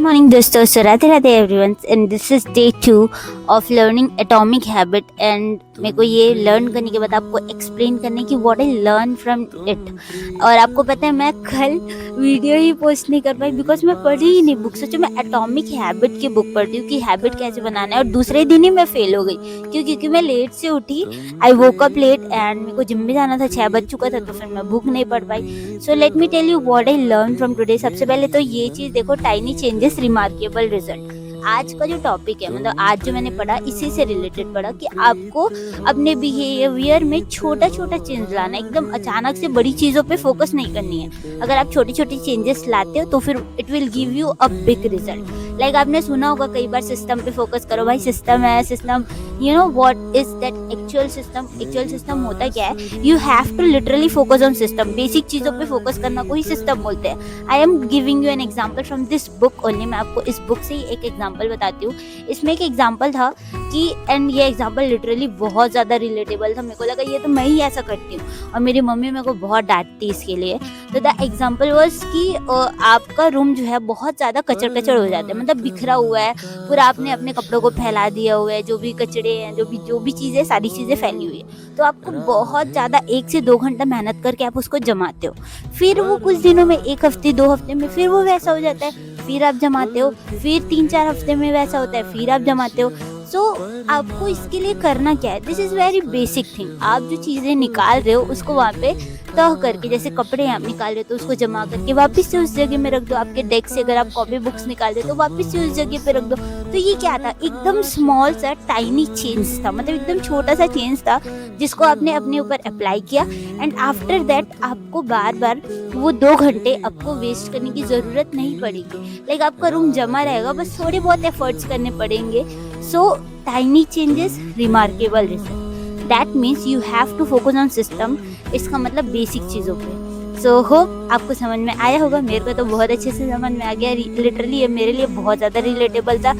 Morning दोस्तों, so Radhe Radhe everyone and this is day 2 of learning atomic habit. एंड मेरे को ये लर्न करने के बाद आपको एक्सप्लेन करने की what I learn from it. और आपको पता है मैं कल वीडियो ही पोस्ट नहीं कर पाई बिकॉज मैं पढ़ी ही नहीं बुक। सोचो मैं एटॉमिक हैबिट की बुक पढ़ती हूँ कि हैबिट कैसे बनाना है, और दूसरे दिन ही मैं फेल हो गई क्योंकि मैं लेट से उठी। आई वोक अप लेट एंड मेरे को जिम में जाना था, 6 बज चुका था, तो फिर मैं बुक नहीं पढ़ पाई। So let me tell you what I learn from today. सबसे पहले तो ये चीज़ देखो, टाइनी चेंजेस रिमार्केबल रिजल्ट। आज का जो टॉपिक है, मतलब आज जो मैंने पढ़ा इसी से रिलेटेड पढ़ा कि आपको अपने बिहेवियर में छोटा छोटा चेंज लाना है। एकदम अचानक से बड़ी चीज़ों पे फोकस नहीं करनी है। अगर आप छोटी छोटी चेंजेस लाते हो तो फिर it will give you a big result. Like आपने सुना होगा कई बार सिस्टम पे फोकस करो, भाई सिस्टम है system. You know what is that actual system? Actual system होता क्या है? You have to literally focus on system. Basic चीज़ों पे फोकस करना को ही सिस्टम बोलते हैं। I am giving you an example from this book only. मैं आपको इस बुक से ही एक एग्जाम्पल बताती हूँ। इसमें एक एग्जाम्पल था कि, एंड ये एग्जाम्पल लिटरली बहुत ज़्यादा रिलेटेबल था। मेरे को लगा ये तो मैं ही ऐसा करती हूँ, और मेरी मम्मी मेरे को बहुत डांटती इसके लिए। तो द एग्जाम्पल वाज कि आपका रूम जो है बहुत ज़्यादा कचड़ कचड़ हो जाता है, मतलब बिखरा हुआ है पूरा, आपने अपने कपड़ों को फैला दिया हुआ है, जो भी कचड़े हैं, जो भी चीज़ें, सारी चीज़ें फैली हुई है। तो आपको बहुत ज़्यादा 1 से 2 घंटा मेहनत करके आप उसको जमाते हो। फिर वो कुछ दिनों में, 1 हफ्ते 2 हफ्ते में फिर वो वैसा हो जाता है, फिर आप जमाते हो, फिर 3-4 हफ्ते में वैसा होता है, फिर आप जमाते हो। सो आपको इसके लिए करना क्या है? This is very basic thing. आप जो चीज़ें निकाल रहे हो उसको वहाँ पे तह करके, जैसे कपड़े आप निकाल रहे हो तो उसको जमा करके वापस से उस जगह में रख दो। आपके डेस्क से अगर आप कॉपी बुक्स निकाल रहे हो तो वापस से उस जगह पे रख दो। तो ये क्या था? एकदम स्मॉल सा टाइनी चेंज था, मतलब एकदम छोटा सा चेंज था जिसको आपने अपने ऊपर अप्लाई किया। एंड आफ्टर दैट आपको बार बार वो 2 घंटे आपको वेस्ट करने की ज़रूरत नहीं पड़ेगी। लाइक आपका रूम जमा रहेगा, बस थोड़े बहुत एफर्ट्स करने पड़ेंगे। So tiny changes remarkable result. That means you have to focus on system. इसका मतलब बेसिक चीज़ों पे। सो होप आपको समझ में आया होगा। मेरे को तो बहुत अच्छे से समझ में आ गया। लिटरली ये मेरे लिए बहुत ज़्यादा रिलेटेबल था।